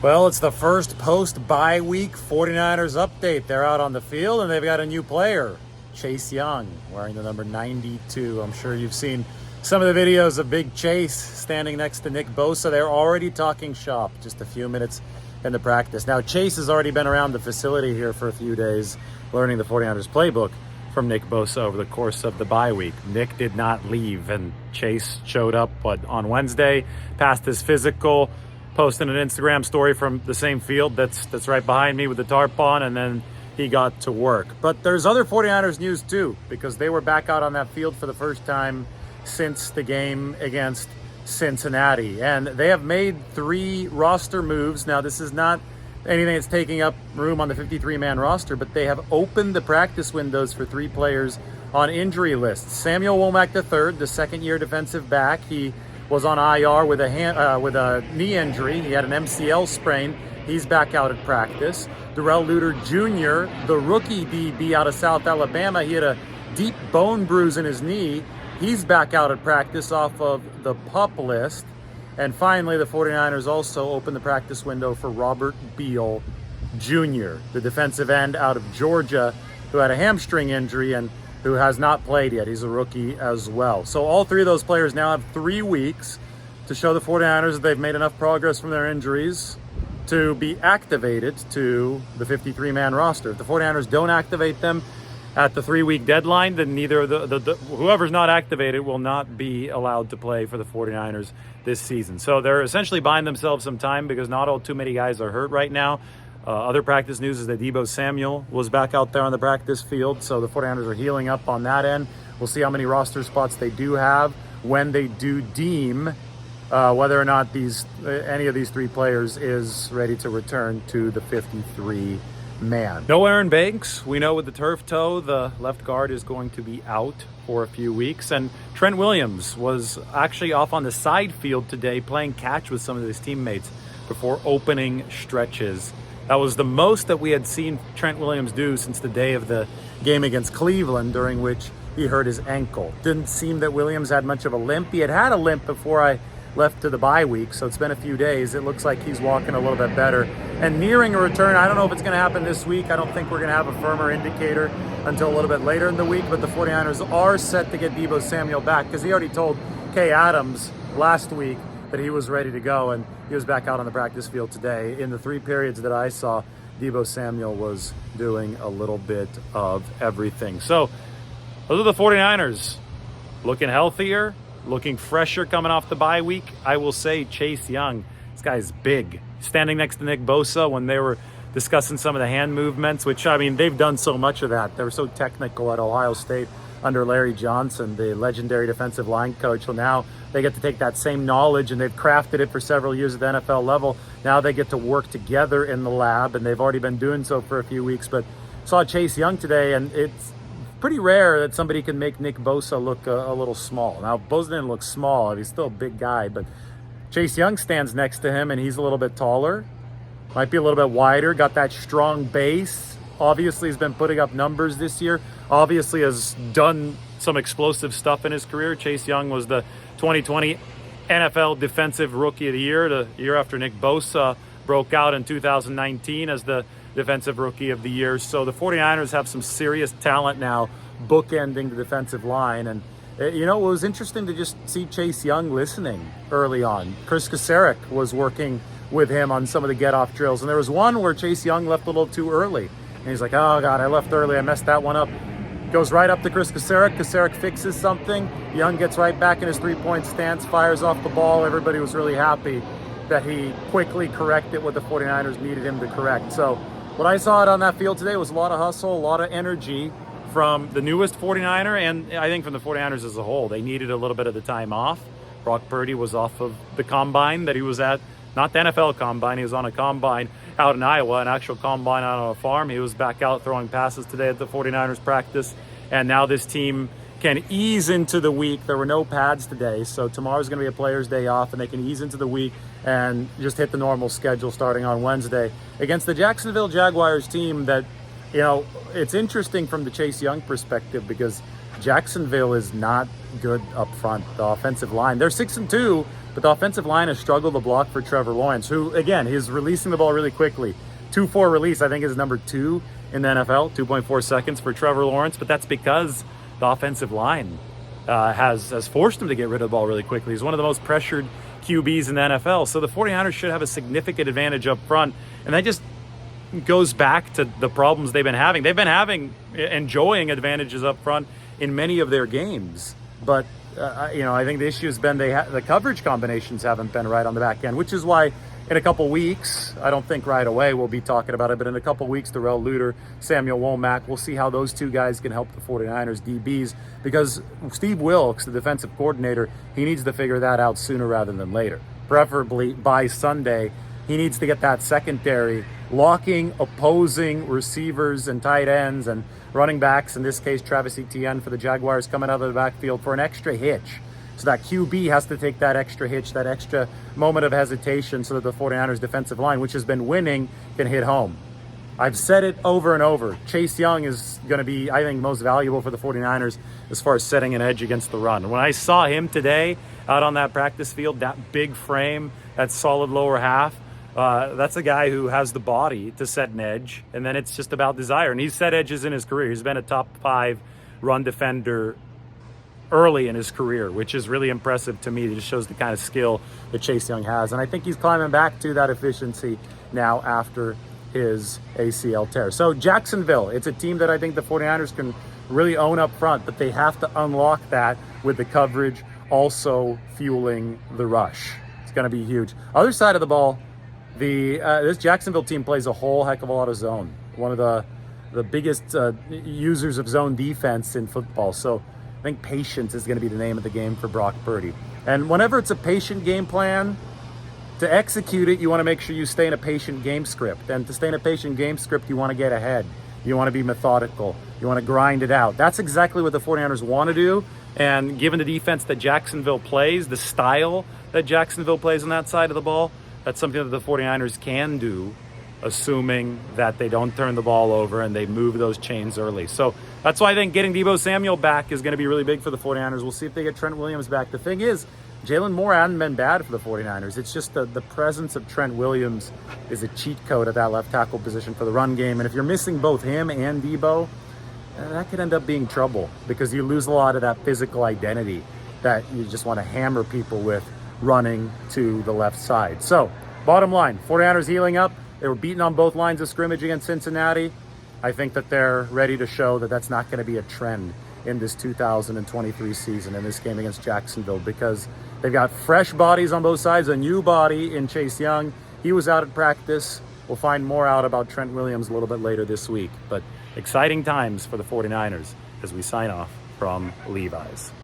Well, it's the first post-bye week 49ers update. They're out on the field and they've got a new player, Chase Young, wearing the number 92. I'm sure you've seen some of the videos of Big Chase standing next to Nick Bosa. They're already talking shop just a few minutes in the practice. Now, Chase has already been around the facility here for a few days, learning the 49ers playbook from Nick Bosa over the course of the bye week. Nick did not leave, and Chase showed up on Wednesday, passed his physical, posting an Instagram story from the same field that's right behind me with the tarp on, and then he got to work. But there's other 49ers news too, because they were back out on that field for the first time since the game against Cincinnati. And they have made 3 roster moves. Now, this is not anything that's taking up room on the 53-man roster, but they have opened the practice windows for 3 players on injury lists. Samuel Womack III, the second-year defensive back, he was on IR with a knee injury. He had an MCL sprain. He's back out at practice. Darrell Luter Jr., the rookie DB out of South Alabama, he had a deep bone bruise in his knee. He's back out at practice off of the PUP list. And finally, the 49ers also opened the practice window for Robert Beal Jr., the defensive end out of Georgia, who had a hamstring injury and who has not played yet. He's a rookie as well. So all 3 of those players now have 3 weeks to show the 49ers that they've made enough progress from their injuries to be activated to the 53-man roster. If the 49ers don't activate them at the 3-week deadline, then neither whoever's not activated will not be allowed to play for the 49ers this season. So they're essentially buying themselves some time because not all too many guys are hurt right now. Other practice news is that Deebo Samuel was back out there on the practice field, so the 49ers are healing up on that end. We'll see how many roster spots they do have when they do deem whether or not any of these 3 players is ready to return to the 53-man. No Aaron Banks. We know with the turf toe, the left guard is going to be out for a few weeks. And Trent Williams was actually off on the side field today playing catch with some of his teammates before opening stretches. That was the most that we had seen Trent Williams do since the day of the game against Cleveland, during which he hurt his ankle. Didn't seem that Williams had much of a limp. He had a limp before I left to the bye week, so it's been a few days. It looks like he's walking a little bit better and nearing a return. I don't know if it's going to happen this week. I don't think we're going to have a firmer indicator until a little bit later in the week, but the 49ers are set to get Deebo Samuel back because he already told Kay Adams last week that he was ready to go, and he was back out on the practice field today. In the 3 periods that I saw, Deebo Samuel was doing a little bit of everything. So those are the 49ers looking healthier, looking fresher coming off the bye week. I will say Chase Young, this guy's big. Standing next to Nick Bosa when they were discussing some of the hand movements, which, I mean, they've done so much of that. They were so technical at Ohio State under Larry Johnson, the legendary defensive line coach. Well, now they get to take that same knowledge, and they've crafted it for several years at the NFL level. Now they get to work together in the lab, and they've already been doing so for a few weeks. But saw Chase Young today, and it's pretty rare that somebody can make Nick Bosa look a little small. Now, Bosa didn't look small. He's still a big guy, but Chase Young stands next to him, and he's a little bit taller, might be a little bit wider, got that strong base. Obviously, he's been putting up numbers this year. Obviously, has done some explosive stuff in his career. Chase Young was the 2020 NFL Defensive Rookie of the Year, the year after Nick Bosa broke out in 2019 as the Defensive Rookie of the Year. So the 49ers have some serious talent now bookending the defensive line. And, you know, it was interesting to just see Chase Young listening early on. Chris Kasarik was working with him on some of the get-off drills. And there was one where Chase Young left a little too early. And he's like, oh, God, I left early. I messed that one up. Goes right up to Chris Kasarik. Kasarik fixes something. Young gets right back in his 3-point stance, fires off the ball. Everybody was really happy that he quickly corrected what the 49ers needed him to correct. So what I saw out on that field today was a lot of hustle, a lot of energy from the newest 49er, and I think from the 49ers as a whole. They needed a little bit of the time off. Brock Purdy was off of the combine that he was at, not the NFL combine. He was on a combine out in Iowa, an actual combine out on a farm. He was back out throwing passes today at the 49ers practice, and now this team can ease into the week. There were no pads today, so tomorrow's going to be a player's day off, and they can ease into the week and just hit the normal schedule starting on Wednesday against the Jacksonville Jaguars team that, you know, it's interesting from the Chase Young perspective because Jacksonville is not good up front. The offensive line, they're 6-2, but the offensive line has struggled to block for Trevor Lawrence, who, again, he's releasing the ball really quickly. 2-4 release, I think, is number 2 in the NFL, 2.4 seconds for Trevor Lawrence, but that's because the offensive line has forced him to get rid of the ball really quickly. He's one of the most pressured QBs in the NFL, so the 49ers should have a significant advantage up front, and that just goes back to the problems they've been having. They've been enjoying advantages up front in many of their games, but I think the issue has been the coverage combinations haven't been right on the back end, which is why in a couple weeks, I don't think right away we'll be talking about it, but in a couple weeks, Darrell, Luter, Samuel Womack, we'll see how those two guys can help the 49ers DBs, because Steve Wilks, the defensive coordinator, he needs to figure that out sooner rather than later. Preferably by Sunday, he needs to get that secondary locking opposing receivers and tight ends and running backs, in this case Travis Etienne for the Jaguars, coming out of the backfield for an extra hitch. So that QB has to take that extra hitch, that extra moment of hesitation, so that the 49ers defensive line, which has been winning, can hit home. I've said it over and over. Chase Young is going to be, I think, most valuable for the 49ers as far as setting an edge against the run. When I saw him today out on that practice field, that big frame, that solid lower half, that's a guy who has the body to set an edge, and then it's just about desire. And he's set edges in his career. He's been a top 5 run defender early in his career, which is really impressive to me. It just shows the kind of skill that Chase Young has. And I think he's climbing back to that efficiency now after his ACL tear. So Jacksonville, it's a team that I think the 49ers can really own up front, but they have to unlock that with the coverage also fueling the rush. It's going to be huge. Other side of the ball, this Jacksonville team plays a whole heck of a lot of zone. One of the biggest users of zone defense in football. So I think patience is going to be the name of the game for Brock Purdy. And whenever it's a patient game plan, to execute it, you want to make sure you stay in a patient game script. And to stay in a patient game script, you want to get ahead. You want to be methodical. You want to grind it out. That's exactly what the 49ers want to do. And given the defense that Jacksonville plays, the style that Jacksonville plays on that side of the ball, that's something that the 49ers can do, assuming that they don't turn the ball over and they move those chains early. So that's why I think getting Deebo Samuel back is going to be really big for the 49ers. We'll see if they get Trent Williams back. The thing is, Jalen Moore hasn't been bad for the 49ers. It's just the presence of Trent Williams is a cheat code at that left tackle position for the run game. And if you're missing both him and Deebo, that could end up being trouble, because you lose a lot of that physical identity that you just want to hammer people with running to the left side. So bottom line, 49ers healing up. They were beaten on both lines of scrimmage against Cincinnati. I think that they're ready to show that that's not going to be a trend in this 2023 season in this game against Jacksonville, because they've got fresh bodies on both sides, a new body in Chase Young. He was out at practice. We'll find more out about Trent Williams a little bit later this week. But exciting times for the 49ers as we sign off from Levi's.